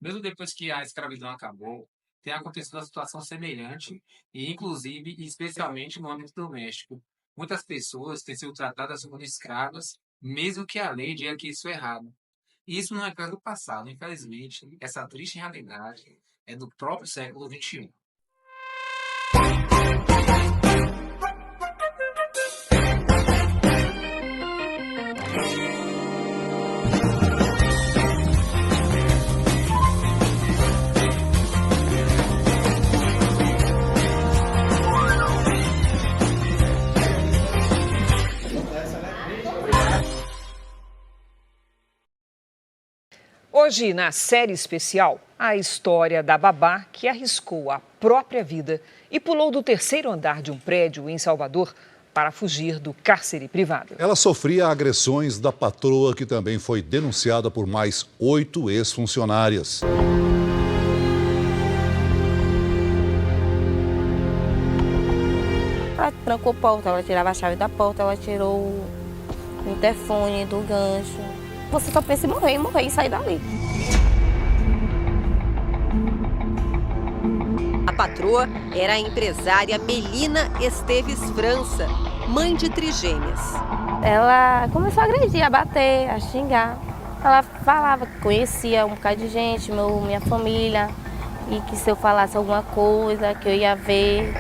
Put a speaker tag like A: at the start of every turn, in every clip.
A: Mesmo depois que a escravidão acabou, tem acontecido uma situação semelhante, e inclusive e especialmente no âmbito doméstico. Muitas pessoas têm sido tratadas como escravas, mesmo que a lei diga que isso é errado. E isso não é coisa do passado, infelizmente. Essa triste realidade é do próprio século XXI.
B: Hoje, na série especial, a história da babá que arriscou a própria vida e pulou do terceiro andar de um prédio em Salvador para fugir do cárcere privado.
C: Ela sofria agressões da patroa, que também foi denunciada por mais 8 ex-funcionárias.
D: Ela trancou a porta, ela tirava a chave da porta, ela tirou o interfone do gancho. Você só pensa em morrer e sair dali.
E: A patroa era a empresária Melina Esteves França, mãe de trigêmeas.
D: Ela começou a agredir, a bater, a xingar. Ela falava que conhecia um bocado de gente, minha família, e que se eu falasse alguma coisa, que eu ia ver.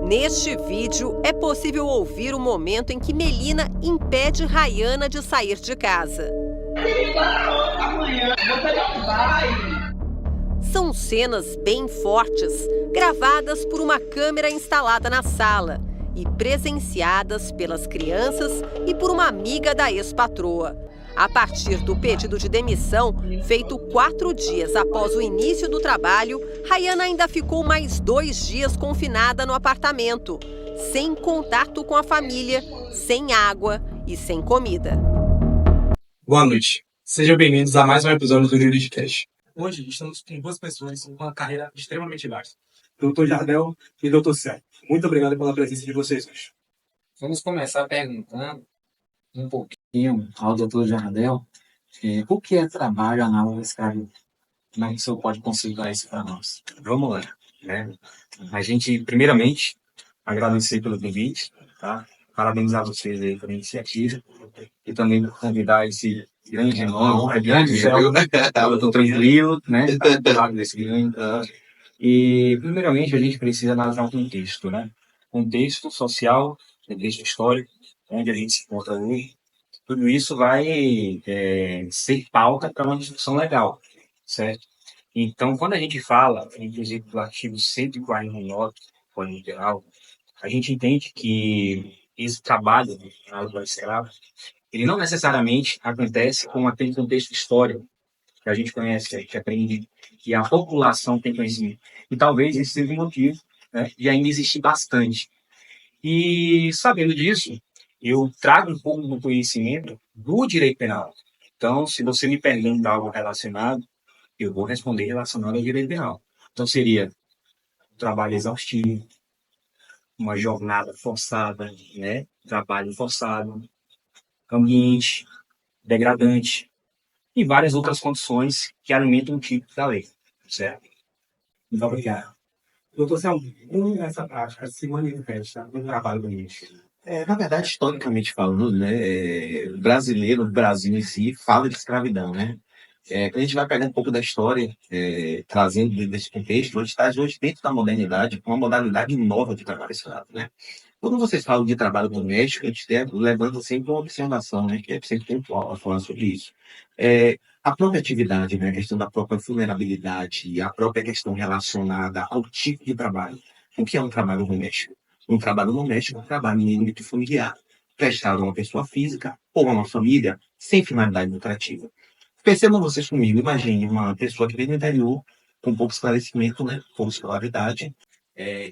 E: Neste vídeo, é possível ouvir o momento em que Melina impede Rayana de sair de casa. São cenas bem fortes, gravadas por uma câmera instalada na sala e presenciadas pelas crianças e por uma amiga da ex-patroa. A partir do pedido de demissão, feito 4 dias após o início do trabalho, Rayana ainda ficou mais 2 dias confinada no apartamento, sem contato com a família, sem água e sem comida.
F: Boa noite. Sejam bem-vindos a mais um episódio do Juridicast. Hoje estamos com 2 pessoas com uma carreira extremamente vasta. Dr. Jardel e Dr. Célio. Muito obrigado pela presença de vocês hoje.
A: Vamos começar perguntando um pouquinho ao Dr. Jardel o que é trabalho análogo à escravidão. Como é que o senhor pode considerar isso para nós?
G: Vamos lá, né? A gente, primeiramente, agradecer pelo convite, tá? Parabenizar vocês aí pela iniciativa e também por convidar esse grande nome, grande céu, eu tô tranquilo, né? Tá desse grande. E, primeiramente, a gente precisa analisar um contexto, né? Contexto social, contexto histórico, onde a gente se encontra hoje. Tudo isso vai ser pauta para uma discussão legal, certo? Então, quando a gente fala, inclusive do artigo 149 do Código Geral, a gente entende que esse trabalho do escravo, ele não necessariamente acontece com aquele contexto histórico que a gente conhece, que a gente aprende, que a população tem conhecimento. E talvez esse seja o motivo, né, de ainda existir bastante. E, sabendo disso, eu trago um pouco do conhecimento do direito penal. Então, se você me pergunta algo relacionado, eu vou responder relacionado ao direito penal. Então, seria um trabalho exaustivo, uma jornada forçada, né? Trabalho forçado, ambiente degradante e várias outras condições que alimentam o tipo da lei, certo? Muito obrigado.
F: Doutor Célio, como essa prática se manifesta no trabalho doméstico?
H: Na verdade, historicamente falando, né, brasileiro, o Brasil em si, fala de escravidão, né? Quando a gente vai pegar um pouco da história, trazendo desse contexto, hoje está hoje dentro da modernidade, com uma modalidade nova de trabalho escravo, né? Quando vocês falam de trabalho doméstico, a gente levanta sempre uma observação, né, que é sempre pontual a falar sobre isso. A própria atividade, né, a questão da própria vulnerabilidade, a própria questão relacionada ao tipo de trabalho. O que é um trabalho doméstico? Um trabalho doméstico é um trabalho em âmbito familiar, prestado a uma pessoa física ou a uma família, sem finalidade lucrativa. Percebam vocês comigo, imagine uma pessoa que vem do interior, com pouco esclarecimento, né, pouca escolaridade,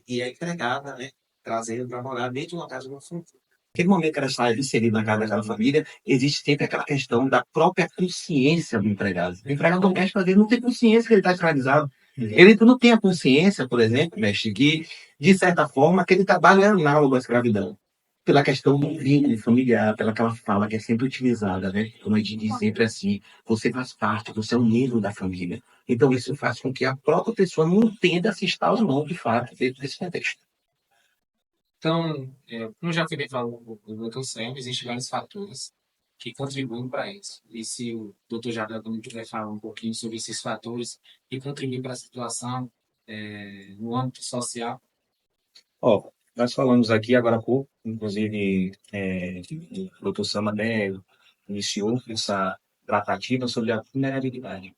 H: e é empregada, né, trazendo para morar dentro de uma casa de uma família. Naquele momento que ela está inserida na casa daquela família, existe sempre aquela questão da própria consciência do empregado. O empregado doméstico, às vezes, não tem consciência que ele está escravizado. Ele não tem a consciência, por exemplo, mestre, que, de certa forma, aquele trabalho é análogo à escravidão. Pela questão do vínculo familiar, pela aquela fala que é sempre utilizada, né? Como a gente diz sempre assim, você faz parte, você é um membro da família. Então, isso faz com que a própria pessoa não entenda se está ou não, de fato, dentro desse contexto.
A: Então, como já foi bem falado o Dr. Sam, existem vários fatores que contribuem para isso. E se o Dr. Jardel também quiser falar um pouquinho sobre esses fatores que contribuem para a situação no âmbito social.
G: Ó, nós falamos aqui agora há pouco, inclusive o Dr. Sama, né, iniciou essa tratativa sobre a vulnerabilidade.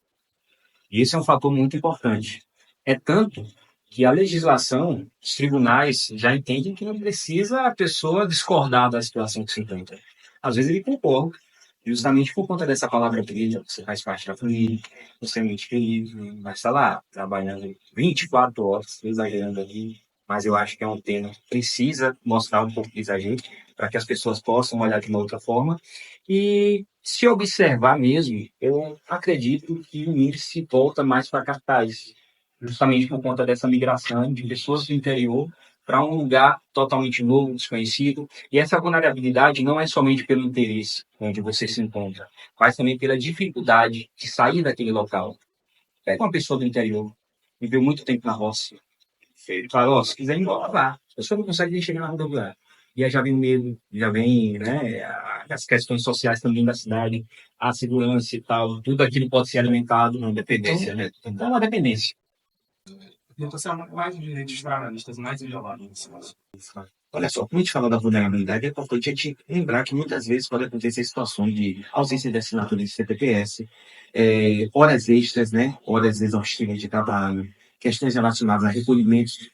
G: E esse é um fator muito importante. É tanto que a legislação, os tribunais já entendem que não precisa a pessoa discordar da situação que se encontra. Às vezes ele concorda, justamente por conta dessa palavra trilha, você faz parte da família, você é muito feliz, vai estar lá trabalhando 24 horas, exagerando ali, mas eu acho que é um tema que precisa mostrar um pouco de exagero para que as pessoas possam olhar de uma outra forma. E se observar mesmo, eu acredito que o índice volta mais para cartaz, justamente por conta dessa migração de pessoas do interior para um lugar totalmente novo, desconhecido. E essa vulnerabilidade não é somente pelo interesse onde você se encontra, mas também pela dificuldade de sair daquele local. Pega uma pessoa do interior, viveu muito tempo na roça, ele fala, ó, se quiser ir embora, vá. A pessoa não consegue nem chegar na rodoviária. E aí já vem o medo, já vem, né, as questões sociais também da cidade, a segurança e tal, tudo aquilo pode ser alimentado. Uma dependência, né? Então é uma dependência.
F: Então, são mais direitos trabalhistas mais violados nesse caso.
H: Olha só, quando a gente fala da vulnerabilidade, é importante a gente lembrar que muitas vezes pode acontecer situações de ausência de assinatura de CPPS, horas extras, né? Horas exaustivas de trabalho, questões relacionadas a recolhimentos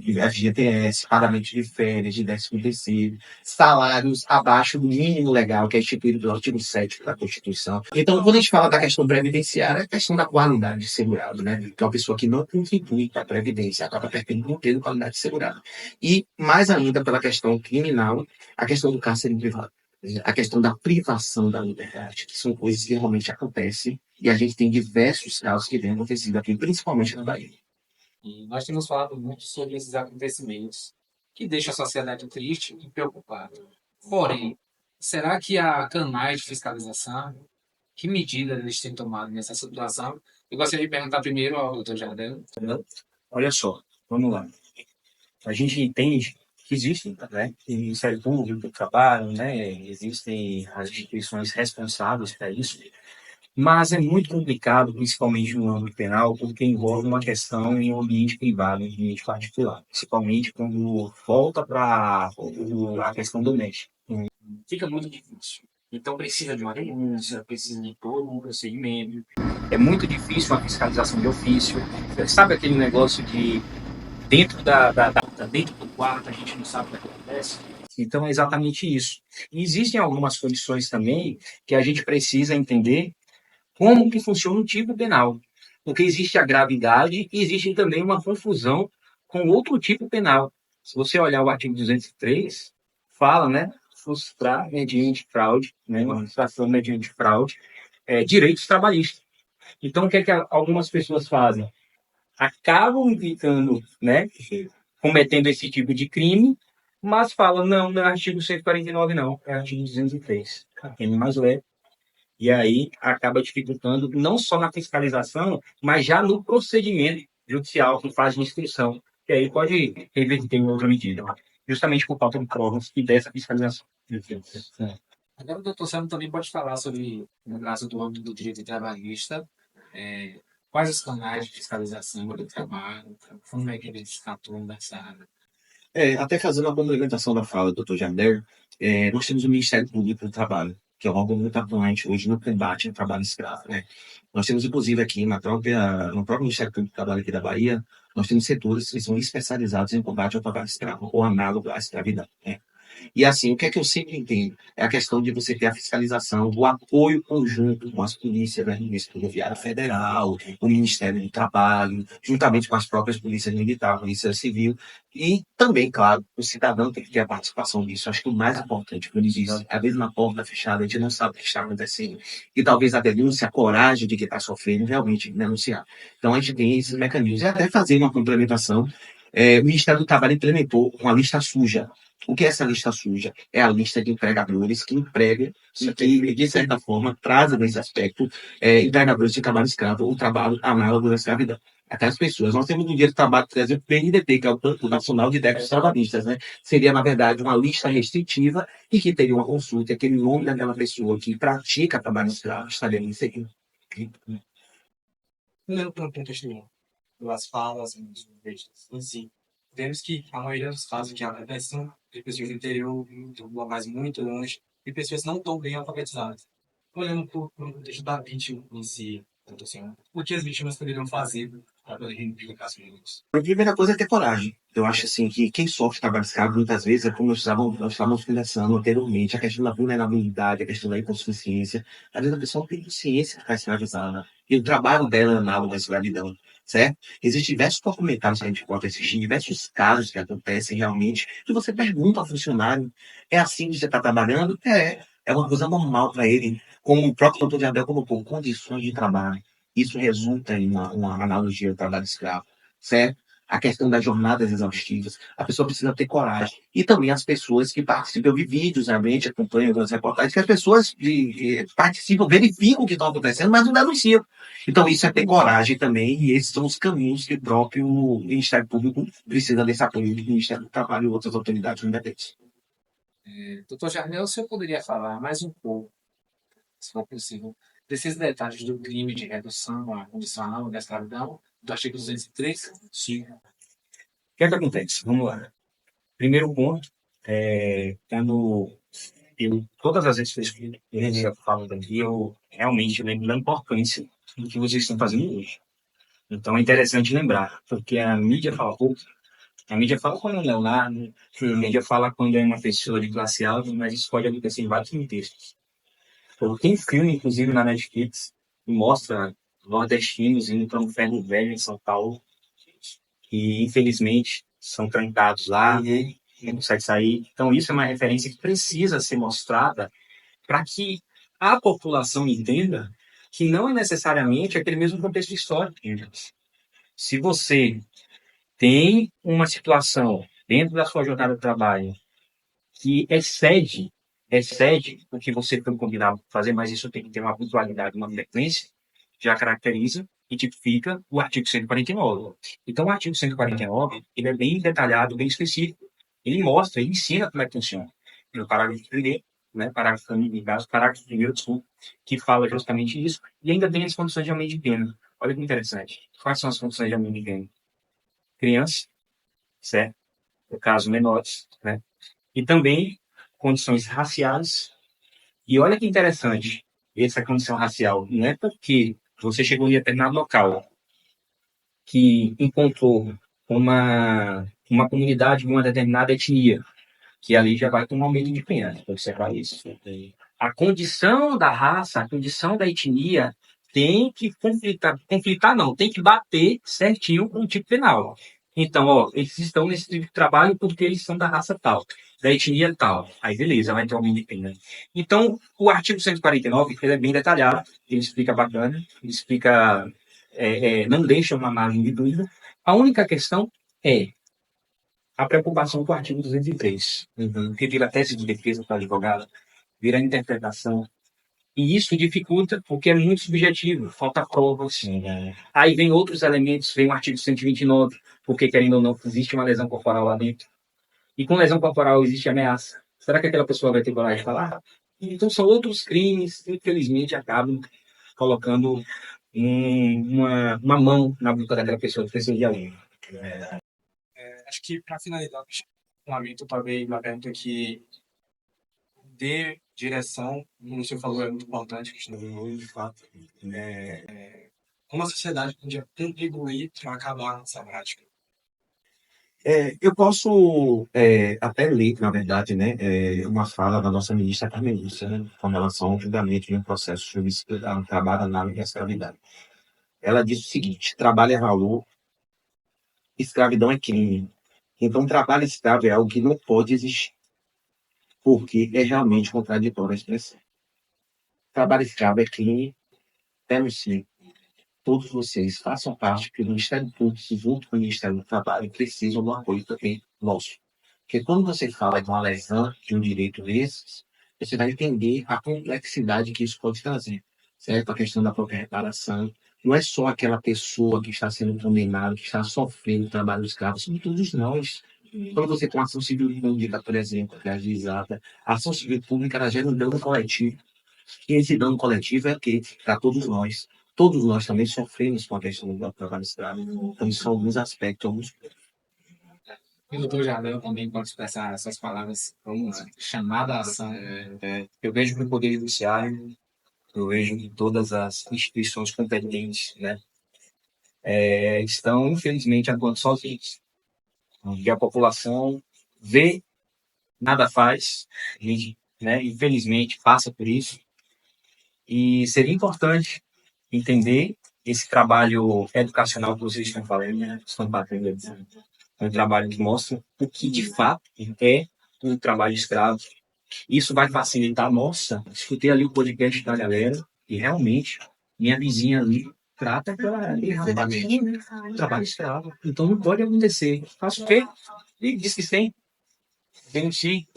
H: de FGTS, pagamento de férias, de 13º, salários abaixo do mínimo legal, que é instituído pelo artigo 7º da Constituição. Então, quando a gente fala da questão previdenciária, é a questão da qualidade de segurado, né? Que é uma pessoa que não contribui para a Previdência, acaba perdendo não tendo qualidade de segurado. E, mais ainda, pela questão criminal, a questão do cárcere privado. A questão da privação da liberdade, que são coisas que realmente acontecem, e a gente tem diversos casos que vêm acontecendo aqui, principalmente na Bahia.
A: E nós temos falado muito sobre esses acontecimentos que deixam a sociedade triste e preocupada. Porém, será que há canais de fiscalização? Que medidas eles têm tomado nessa situação? Eu gostaria de perguntar primeiro ao Dr. Jardel.
G: Olha só, vamos lá. A gente entende que existem, né, o Ministério Público do Trabalho, né, existem as instituições responsáveis para isso, mas é muito complicado, principalmente no âmbito penal, porque envolve uma questão em um ambiente privado, em um ambiente particular, principalmente quando volta para a questão doméstica. Fica muito difícil. Então precisa de uma denúncia, precisa de todo um procedimento. É muito difícil uma fiscalização de ofício. Sabe aquele negócio de dentro dentro do quarto, a gente não sabe o que acontece. Então é exatamente isso. E existem algumas condições também que a gente precisa entender como que funciona o tipo penal. Porque existe a gravidade e existe também uma confusão com outro tipo penal. Se você olhar o artigo 203, fala, né, frustrar mediante fraude, né, uma frustração mediante fraude, direitos trabalhistas. Então o que é que algumas pessoas fazem? Acabam evitando, né, cometendo esse tipo de crime, mas falam, não é artigo 149 não, é artigo 203, crime mais leve. E aí acaba dificultando não só na fiscalização, mas já no procedimento judicial que faz de instrução, que aí pode reverter em outra medida, justamente por falta de provas e dessa fiscalização.
A: Agora o doutor Sam também pode falar sobre, no caso do âmbito do direito trabalhista, quais os canais de fiscalização do trabalho, como é que eles atuam nessa área.
H: Até fazendo uma complementação da fala do Dr. Jardel, nós temos o Ministério Público do Trabalho, que é um órgão muito atuante hoje no combate ao trabalho escravo, né? Nós temos, inclusive, aqui no próprio Ministério Público do Trabalho aqui da Bahia, nós temos setores que são especializados em combate ao trabalho escravo, ou análogo à escravidão, né? E assim, o que é que eu sempre entendo? É a questão de você ter a fiscalização, o apoio conjunto com as polícias, né? Polícia Rodoviária Federal, o Ministério do Trabalho, juntamente com as próprias polícias militar, polícia civil, e também, claro, o cidadão tem que ter a participação disso. Acho que o mais importante, como ele disse, às vezes na porta fechada, a gente não sabe o que está acontecendo. E talvez a denúncia, a coragem de quem está sofrendo, realmente denunciar. Então a gente tem esses mecanismos. E até fazer uma complementação, o Ministério do Trabalho implementou uma lista suja. O que é essa lista suja? É a lista de empregadores que empregam e que, de certa forma, trazem nesse aspecto empregadores de trabalho escravo ou trabalho análogo da escravidão. Até as pessoas. Nós temos no dia de trabalho, por exemplo, o PNDT, que é o Banco Nacional de Débitos Trabalhistas, né? Seria, na verdade, uma lista restritiva e que teria uma consulta, aquele nome daquela pessoa que pratica trabalho escravo estaria inserido.
F: Olhando para um contexto das falas dos vídeos em si, vemos que a maioria dos casos que acontecem de pessoas do interior, mas muito longe, e pessoas não tão bem alfabetizadas. Olhando para o contexto da vítima em si, assim, o que as vítimas poderiam fazer para poder reivindicar seus direitos?
H: A primeira coisa é ter coragem. Eu acho assim que quem sofre trabalho escravo muitas vezes é como nós estávamos conversando anteriormente, a questão da vulnerabilidade, a questão da hipossuficiência. Às vezes a pessoa não tem consciência de estar escravizada. E o trabalho dela é análogo à escravidão, certo? Existem diversos documentários que a gente pode assistir, diversos casos que acontecem realmente, que você pergunta ao funcionário, é assim que você está trabalhando? É uma coisa normal para ele. Como o próprio doutor Jardel colocou, condições de trabalho. Isso resulta em uma analogia ao trabalho escravo, certo? A questão das jornadas exaustivas. A pessoa precisa ter coragem. E também as pessoas que participam. Eu vi vídeos, realmente, acompanho as reportagens, que as pessoas que participam, verificam o que está acontecendo, mas não denunciam. Então, isso é ter coragem também, e esses são os caminhos que o próprio Ministério Público precisa desse apoio do Ministério do Trabalho e outras autoridades independentes.
A: Doutor Jardel, o senhor poderia falar mais um pouco, se for possível, desses detalhes do crime de redução à condição análoga da escravidão, do artigo 203?
G: Sim. O que é que acontece? Vamos lá. Primeiro ponto, quando todas as vezes que eu falo daqui, eu realmente lembro da importância do que vocês estão fazendo hoje. Então é interessante lembrar, porque a mídia fala pouco. A mídia fala quando é um Leonardo, a mídia fala quando é uma pessoa de classe alta, mas isso pode acontecer em vários contextos. Tem filme, inclusive, na Netflix, que mostra nordestinos indo para um ferro velho em São Paulo, que infelizmente são trancados lá, não conseguem sair. Então isso é uma referência que precisa ser mostrada para que a população entenda que não é necessariamente aquele mesmo contexto histórico. Se você tem uma situação dentro da sua jornada de trabalho que excede o que você foi combinado para fazer, mas isso tem que ter uma pontualidade, uma frequência, já caracteriza e tipifica o artigo 149. Então, o artigo 149, ele é bem detalhado, bem específico. Ele mostra, ele ensina como é que funciona. No parágrafo 1º, né, parágrafo 1º, desculpa, que fala justamente isso, e ainda tem as condições de aumento de pena. Olha que interessante. Quais são as condições de aumento de pena? Criança, certo? No caso, menores, né? E também condições raciais. E olha que interessante, essa condição racial não é porque você chegou em determinado local que encontrou uma comunidade de uma determinada etnia, que ali já vai ter um aumento de pena. Observar isso. A condição da raça, a condição da etnia tem que conflitar não, tem que bater certinho com o tipo penal. Então, eles estão nesse tipo de trabalho porque eles são da raça tal, da etnia tal. Aí, beleza, vai ter um aumento de pena. Então, o artigo 149, ele é bem detalhado, ele explica bacana, ele explica, não deixa uma margem de dúvida. A única questão é a preocupação com o artigo 203, que vira tese de defesa para advogado, vira interpretação. E isso dificulta porque é muito subjetivo, falta prova. Aí vem outros elementos, vem o artigo 129, porque, querendo ou não, existe uma lesão corporal lá dentro. E com lesão corporal existe ameaça. Será que aquela pessoa vai ter coragem de falar? Então são outros crimes que, infelizmente, acabam colocando uma mão na boca daquela pessoa que precisa de alguém.
F: Acho que, para finalizar o questionamento, talvez uma pergunta que dê direção, como você falou, é muito importante, de fato. Como a sociedade podia contribuir para acabar com essa prática?
H: Eu posso até ler, na verdade, né, uma fala da nossa ministra Carmen Lúcia, né, com relação ao julgamento de um processo judicial, um trabalho análogo à escravidão. Ela diz o seguinte: trabalho é valor, escravidão é crime. Então, trabalho escravo é algo que não pode existir, porque é realmente contraditório a expressão. Trabalho escravo é crime, temos sim. Todos vocês façam parte, que o Ministério Público, junto com o Ministério do Trabalho, precisam do apoio também nosso. Porque quando você fala de uma lesão de um direito desses, você vai entender a complexidade que isso pode trazer, certo? A questão da própria reparação. Não é só aquela pessoa que está sendo condenada, que está sofrendo trabalho escravo, são todos nós. Quando você tem uma ação civil pública, por exemplo, que é ajuizada, a ação civil pública ela gera um dano coletivo. E esse dano coletivo é o quê? Para todos nós. Todos nós também sofremos com a questão do trabalho escravo. Então, são alguns aspectos, alguns.
A: E o doutor Jardel também pode expressar essas palavras como chamada à ação.
G: Eu vejo que o Poder Judiciário, eu vejo que todas as instituições competentes, né, estão, infelizmente, atuando sozinhas. E a população vê, nada faz, a gente, né, infelizmente, passa por isso. E seria importante entender esse trabalho educacional que vocês estão falando, né, estão batendo, é um trabalho que mostra o que, de fato, é um trabalho escravo. Isso vai facilitar. Nossa, escutei ali o podcast da galera e realmente minha vizinha ali trata um trabalho escravo. Então não pode acontecer. Faço o quê? E diz que sim. Denuncie.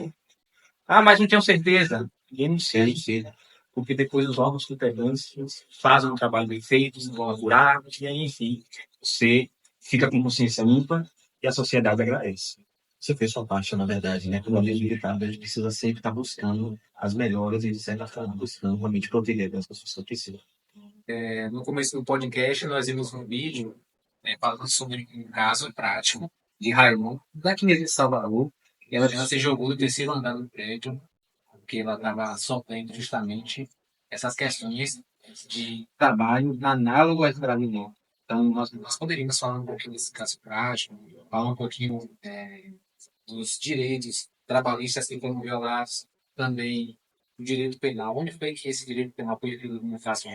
G: Ah, mas não tenho certeza. Denuncie. Porque depois os órgãos competentes fazem um trabalho bem feito, vão apurar, e aí, enfim, você fica com consciência limpa e a sociedade agradece.
H: Você fez sua parte, na verdade, né? Como líder militar, a gente precisa sempre estar buscando as melhoras e, de certa forma, buscando realmente proteger as pessoas que precisam.
A: No começo do podcast, nós vimos um vídeo falando sobre um caso prático de Raimundo, daqui mesmo de Salvador. Ela se jogou do terceiro andar do prédio, porque ela estava sofrendo justamente essas questões de trabalho análogo à escravidão. Então, nós poderíamos falar um pouquinho desse caso prático, falar um pouquinho dos direitos trabalhistas que foram violados, também o direito penal. Onde foi que esse direito penal foi violado no caso?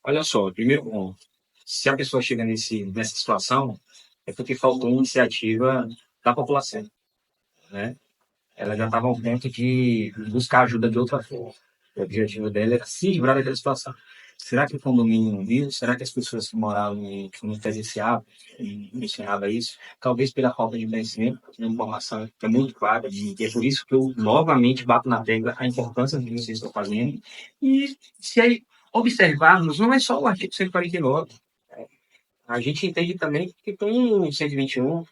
G: Olha só, primeiro ponto. Se a pessoa chega nessa situação, é porque faltou iniciativa da população, né? Ela já estava ao ponto de buscar ajuda de outra forma. O objetivo dela era se livrar daquela situação. Será que o condomínio não viu? Será que as pessoas que moravam que não presenciavam e mencionavam isso? Talvez pela falta de conhecimento, de informação que é muito clara. E é por isso que eu novamente bato na tecla a importância do que vocês estão fazendo. E se aí observarmos, não é só o artigo 149. A gente entende também que tem o 121.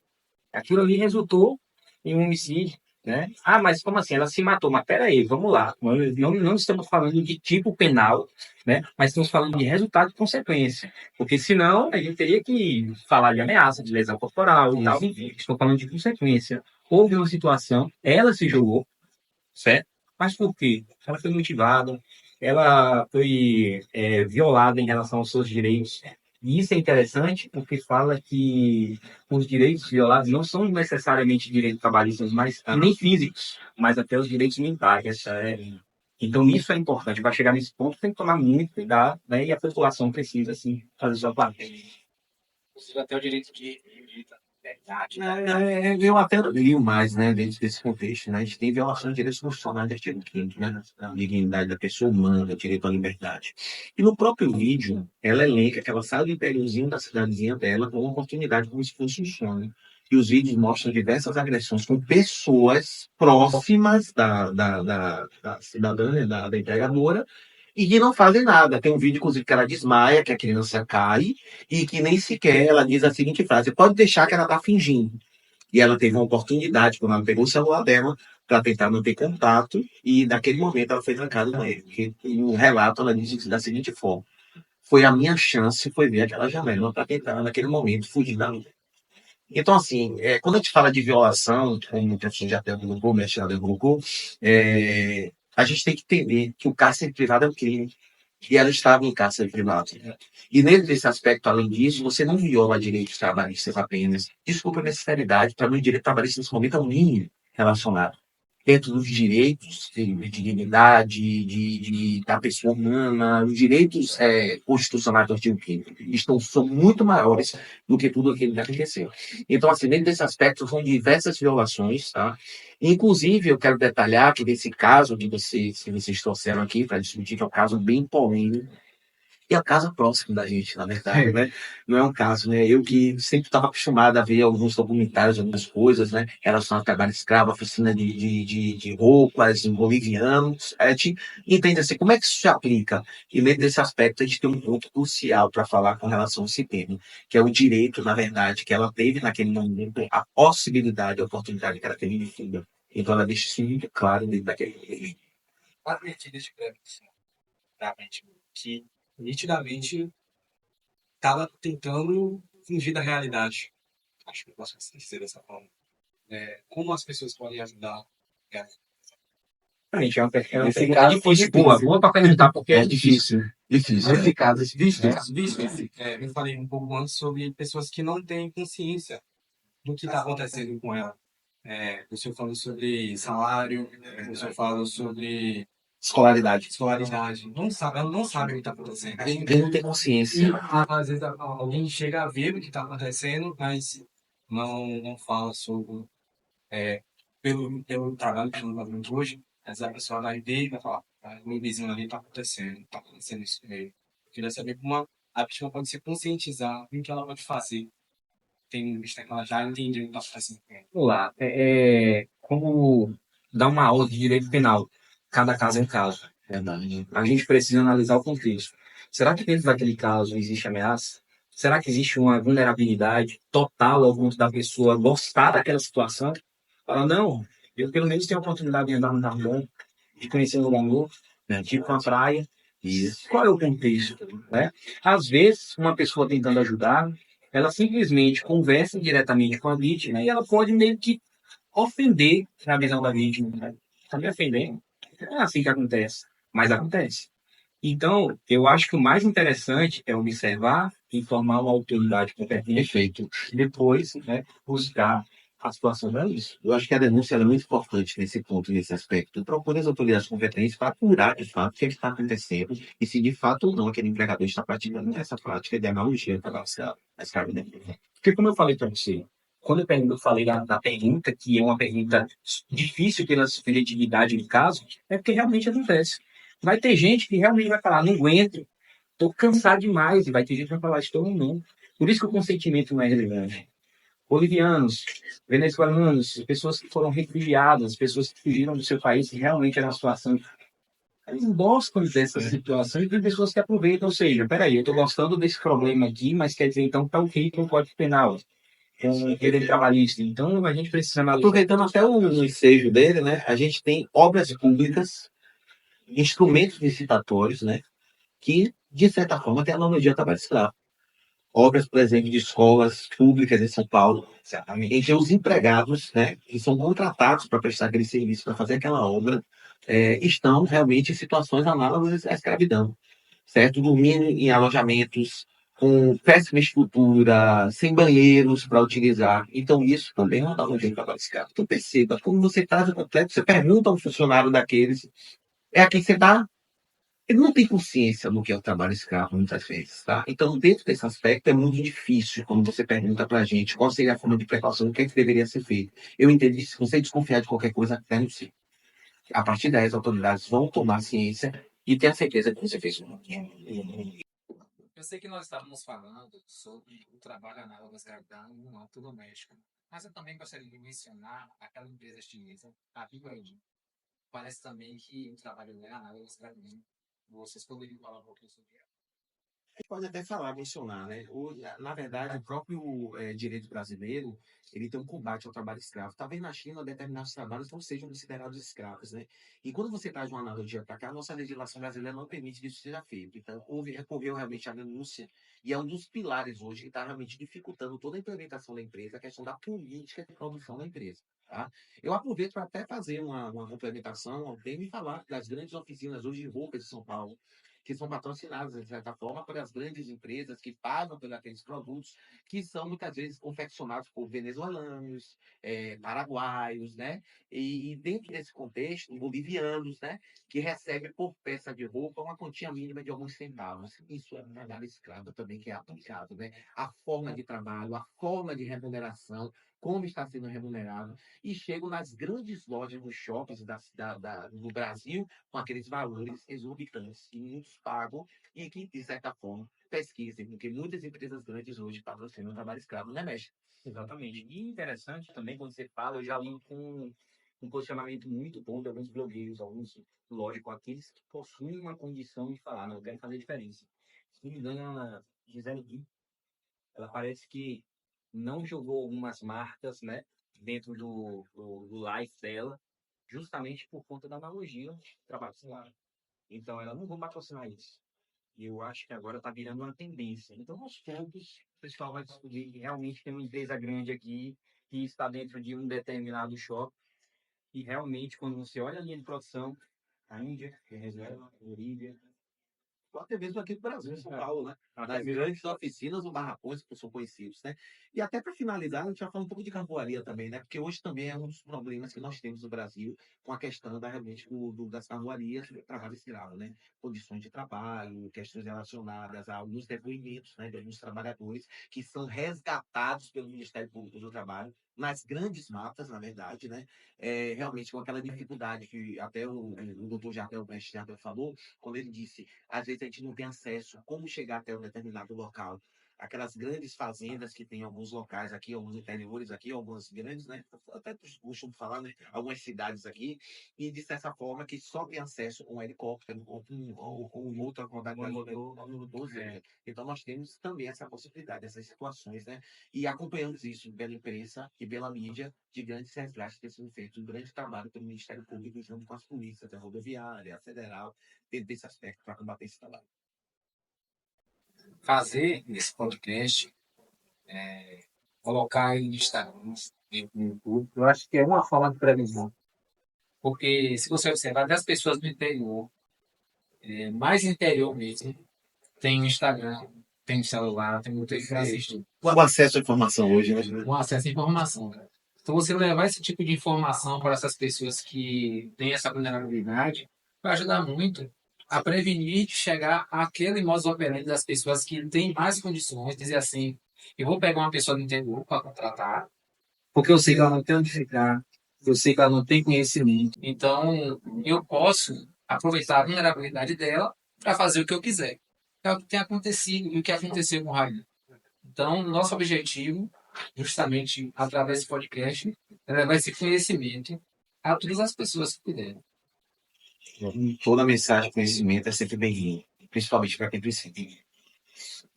G: Aquilo ali resultou em um homicídio. Né? Ah, mas como assim? Ela se matou. Mas peraí, vamos lá. Não estamos falando de tipo penal, né? Mas estamos falando de resultado e consequência. Porque senão a gente teria que falar de ameaça, de lesão corporal e tal. Estou falando de consequência. Houve uma situação, ela se jogou, certo? Mas por quê? Ela foi motivada, ela foi violada em relação aos seus direitos. E isso é interessante porque fala que os direitos violados não são necessariamente direitos trabalhistas, mas nem físicos, mas até os direitos mentais. Então isso é importante. Vai chegar nesse ponto, tem que tomar muito cuidado, né? E a população precisa, assim, fazer sua parte.
A: Até o direito de verdade.
H: Eu até rio mais, né, dentro desse contexto, né? A gente tem violação de direitos constitucionais do artigo 5º, né? A dignidade da pessoa humana, o direito à liberdade. E no próprio vídeo, ela elenca que ela sai do intériozinho da cidadezinha dela com uma oportunidade como se fosse um sonho. E os vídeos mostram diversas agressões com pessoas próximas da cidadã, né, da entregadora, e que não fazem nada. Tem um vídeo, inclusive, que ela desmaia, que a criança cai, e que nem sequer ela diz a seguinte frase: pode deixar que ela está fingindo. E ela teve uma oportunidade, quando ela pegou o celular dela, para tentar manter contato, e naquele momento ela foi trancada no erro. No relato ela diz da seguinte forma: foi a minha chance, foi ver aquela janela para tentar, naquele momento, fugir da luta. Então, assim, quando a gente fala de violação, como o professor já até colocou, o mestre já colocou, a gente tem que entender que o cárcere privado é um crime. e ela estava em cárcere privado. E nesse aspecto, além disso, você não viola direitos trabalhistas apenas. Desculpa a minha sinceridade, para mim o direito trabalhista nesse momento é o mínimo relacionado. Dentro dos direitos de dignidade, da pessoa humana, os direitos constitucionais do artigo 5º são muito maiores do que tudo aquilo que aconteceu. Então, assim, dentro desse aspecto, são diversas violações, tá? Inclusive, eu quero detalhar que nesse caso que vocês trouxeram aqui para discutir, que é um caso bem polêmico, e é um caso próximo da gente, na verdade, né? Não é um caso, né? Eu que sempre estava acostumado a ver alguns documentários, algumas coisas, né? Relacionadas ao trabalho escravo, oficina de roupas, bolivianos. A gente entende assim, como é que isso se aplica? E dentro desse aspecto, a gente tem um ponto crucial para falar com relação a esse tema, que é o direito, na verdade, que ela teve naquele momento, a possibilidade, a oportunidade que ela teve de fuga. Então, ela deixa isso muito claro dentro daquele momento.
F: As medidas de prevenção, realmente, que nitidamente estava tentando fugir da realidade. Acho que eu posso dizer dessa forma. Como as pessoas podem ajudar?
G: Gente, é uma
H: Nesse
G: pergunta
H: caso,
G: difícil.
H: foi difícil.
G: Boa para perguntar, porque
H: É difícil. Difícil. Nesse caso, é difícil.
F: Eu falei um pouco antes sobre pessoas que não têm consciência do que está acontecendo com ela. O senhor falou sobre salário, o senhor falou sobre
H: Escolaridade.
F: escolaridade. Ela não sabe o que está acontecendo.
H: Ele não tem consciência.
F: Às vezes alguém chega a ver o que está acontecendo, mas não fala sobre. Pelo trabalho que estamos fazendo hoje, essa pessoa vai ver e vai falar: meu vizinho ali está acontecendo isso com ele. Eu queria saber como a pessoa pode se conscientizar do que ela pode fazer, tendo em vista que ela já entendeu o que está acontecendo com ela.
G: vamos lá. Como dar uma aula de direito penal. Cada caso é um caso.
H: Verdade.
G: A gente precisa analisar o contexto. Será que dentro daquele caso existe ameaça? Será que existe uma vulnerabilidade total ao ponto da pessoa gostar daquela situação? Fala, não, eu pelo menos tenho a oportunidade de andar no Tardan, de conhecer um lugar novo, de ir para uma praia.
H: Isso.
G: Qual é o contexto, né? Às vezes, uma pessoa tentando ajudar, ela simplesmente conversa diretamente com a vítima e ela pode meio que ofender na visão da vítima. Né? Está me ofendendo. Não é assim que acontece, mas acontece. Então, eu acho que o mais interessante é observar, informar uma autoridade competente
H: Perfeito.
G: e depois, né, buscar a situação da isso.
H: Eu acho que a denúncia ela é muito importante nesse ponto, nesse aspecto. Procure as autoridades competentes para apurar de fato o que está acontecendo e se de fato ou não aquele empregador está praticando essa prática de analogia para a escravidão.
G: Porque, como eu falei para você, quando eu falei da pergunta, que é uma pergunta difícil pela subjetividade do caso, é porque realmente acontece. Vai ter gente que realmente vai falar, não aguento, estou cansado demais, e vai ter gente que vai falar, estou não. Por isso que o consentimento não é relevante. Bolivianos, venezuelanos, pessoas que foram refugiadas, pessoas que fugiram do seu país, que realmente era uma situação. Eles gostam dessas situações e tem pessoas que aproveitam, ou seja, peraí, eu estou gostando desse problema aqui, mas quer dizer então que está ok com o Código Penal, com o direito trabalhista. Então a gente precisa analisar.
H: Aproveitando até o ensejo dele, né? A gente tem obras públicas, instrumentos licitatórios, né? Que, de certa forma, tem analogia ao trabalho escravo. Obras, por exemplo, de escolas públicas em São Paulo, em que os empregados, né, que são contratados para prestar aquele serviço, para fazer aquela obra, estão realmente em situações análogas à escravidão, certo? Dormindo em alojamentos, com péssima estrutura, sem banheiros para utilizar. Então, isso também é uma analogia ao trabalho escravo. Então, perceba, como você traz o completo, você pergunta a um funcionário daqueles, é aqui que você está. Ele não tem consciência do que é o trabalho escravo, muitas vezes, tá? Então, dentro desse aspecto, é muito difícil quando você pergunta pra gente qual seria a forma de precaução, o que é que deveria ser feito. Eu entendo que se você desconfiar de qualquer coisa, denuncie. A partir daí, as autoridades vão tomar ciência e ter a certeza que você fez um.
A: Eu sei que nós estávamos falando sobre o trabalho análogo à escravidão no âmbito doméstico, mas eu também gostaria de mencionar aquela empresa chinesa, a BYD. Parece também que o trabalho dela é análogo à escravidão. Vocês poderiam falar um pouquinho sobre ela?
H: A gente pode até falar, mencionar, né? Na verdade, o próprio direito brasileiro, ele tem um combate ao trabalho escravo. Talvez na China determinados trabalhos não sejam considerados escravos, né? E quando você traz uma analogia para cá, a nossa legislação brasileira não permite que isso seja feito. Então, recorreu realmente à denúncia e é um dos pilares hoje que está realmente dificultando toda a implementação da empresa, a questão da política de produção da empresa. Tá? Eu aproveito para até fazer uma complementação ao tema e falar das grandes oficinas hoje de roupas de São Paulo, que são patrocinadas, de certa forma, pelas grandes empresas que pagam por aqueles produtos que são muitas vezes confeccionados por venezuelanos, paraguaios, né? E dentro desse contexto, bolivianos, né? Que recebem por peça de roupa uma quantia mínima de alguns centavos. Isso é trabalho escravo também que é aplicado, né? A forma de trabalho, a forma de remuneração, como está sendo remunerado, e chegam nas grandes lojas, nos shoppings do Brasil, com aqueles valores exorbitantes que muitos pagam e que, de certa forma, pesquisem, porque muitas empresas grandes hoje patrocinam o trabalho escravo, né, mestre?
G: Exatamente. E interessante também, quando você fala, eu já li com um posicionamento muito bom de alguns blogueiros, alguns, lógico, aqueles que possuem uma condição de falar, não, eu quero fazer diferença. Se não me engano, a Gisele Bündchen, ela parece que não jogou algumas marcas, né, dentro do live dela, justamente por conta da analogia do trabalho escravo. Então, ela não vai patrocinar isso. E eu acho que agora está virando uma tendência. Então, aos poucos, o pessoal vai descobrir que realmente tem uma empresa grande aqui que está dentro de um determinado shopping. E realmente, quando você olha a linha de produção, a Índia, Venezuela, Bolívia,
H: Ou até mesmo aqui no Brasil, em São Paulo, né?
G: até
H: Nas
G: mesmo
H: grandes oficinas ou barracões que são conhecidos, né? E até para finalizar, a gente vai falar um pouco de carvoaria também, né? Porque hoje também é um dos problemas que nós temos no Brasil com a questão realmente das carvoarias do trabalho escravo, né? Condições de trabalho, questões relacionadas a alguns depoimentos, né? De alguns trabalhadores que são resgatados pelo Ministério Público do Trabalho nas grandes matas, na verdade, né? Realmente com aquela dificuldade que até o doutor Jardel, o mestre Jardel falou, quando ele disse às vezes a gente não tem acesso a como chegar até um determinado local. Aquelas grandes fazendas que tem alguns locais aqui, alguns interiores aqui, algumas grandes, né? Até costumo falar, né? Algumas cidades aqui, e de certa forma que só tem acesso a um helicóptero ou um outro modalidade, Então nós temos também essa possibilidade, essas situações, né? E acompanhamos isso pela imprensa e pela mídia de grandes resgates que têm sido feitos, um grande trabalho pelo Ministério Público junto com as polícias, a rodoviária, a federal, dentro desse aspecto para combater esse trabalho.
A: Fazer esse podcast, colocar em Instagram, no YouTube, eu acho que é uma forma de prevenção. Porque se você observar, das pessoas do interior, mais interior mesmo, tem Instagram, tem celular, tem muito Facebook.
H: O acesso à informação hoje, né?
A: Com acesso à informação. Então, você levar esse tipo de informação para essas pessoas que têm essa vulnerabilidade vai ajudar muito a prevenir de chegar àquele modus operandi das pessoas que têm mais condições, dizer assim, eu vou pegar uma pessoa do interior para contratar, porque eu sei que ela não tem onde ficar, eu sei que ela não tem conhecimento, então eu posso aproveitar a vulnerabilidade dela para fazer o que eu quiser. É o que tem acontecido e o que aconteceu com o Raio. Então, nosso objetivo, justamente através desse podcast, é levar esse conhecimento a todas as pessoas que puderem.
H: Toda mensagem de conhecimento é sempre bem-vinda, principalmente para quem precisa.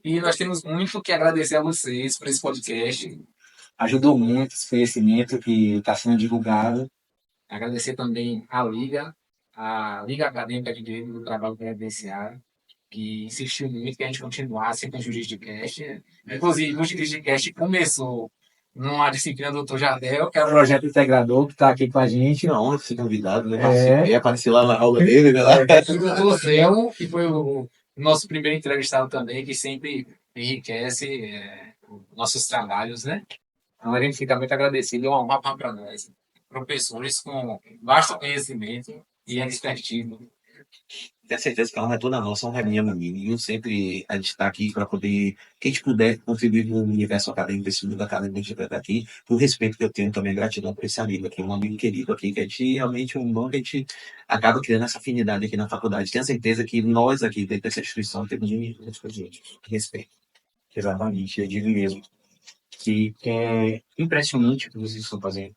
A: E nós temos muito que agradecer a vocês por esse podcast. Ajudou muito esse conhecimento que está sendo divulgado. Agradecer também a Liga Acadêmica de Direito do Trabalho Previdenciário, que insistiu muito que a gente continuasse com o Jurisdicast. Inclusive, o Jurisdicast começou numa disciplina do Dr. Jardel, que é o projeto integrador que está aqui com a gente.
H: Uma honra ser convidado, né? Aparecer lá na aula dele, né?
A: O doutor Céu, que foi o nosso primeiro entrevistado também, que sempre enriquece nossos trabalhos, né? Então a gente fica muito agradecido, é uma honra para nós. Professores com vasto conhecimento e expertise.
H: Tenho certeza que a honra é toda nossa, a honra é minha, meu amigo. E eu sempre a gente está aqui para poder, quem a gente puder contribuir no universo acadêmico, desse mundo acadêmico que a gente vai estar aqui, por respeito que eu tenho também, gratidão por esse amigo aqui, um amigo querido aqui, que a gente realmente um bom que a gente acaba criando essa afinidade aqui na faculdade. Tenho certeza que nós aqui dentro dessa instituição temos um respeito.
G: Exatamente, eu digo mesmo que é impressionante o que vocês estão fazendo.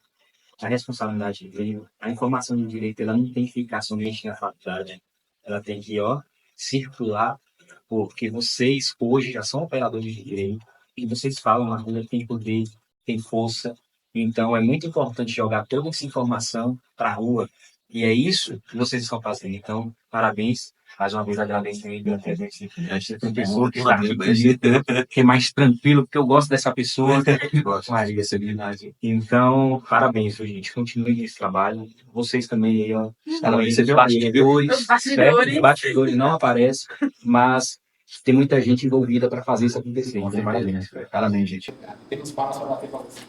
G: A responsabilidade veio, a informação do direito, ela não tem que ficar somente na faculdade, ela tem que, circular, porque vocês hoje já são operadores de direito, e vocês falam, a rua tem poder, tem força, então é muito importante jogar toda essa informação para a rua, e é isso que vocês estão fazendo. Então, parabéns, Mais uma vez agradeço aí pela presença. Essa pessoa que está aqui, que é mais tranquilo, porque eu gosto dessa pessoa. Maria, essa verdade. Então, parabéns, viu, gente. Continue esse trabalho. Vocês também aí, ó. Você viu bastidores, certo? Bastidores não aparecem, mas tem muita gente envolvida para fazer isso acontecer. Então, parabéns.
H: Parabéns, gente.
A: Temos palmas para bater para você.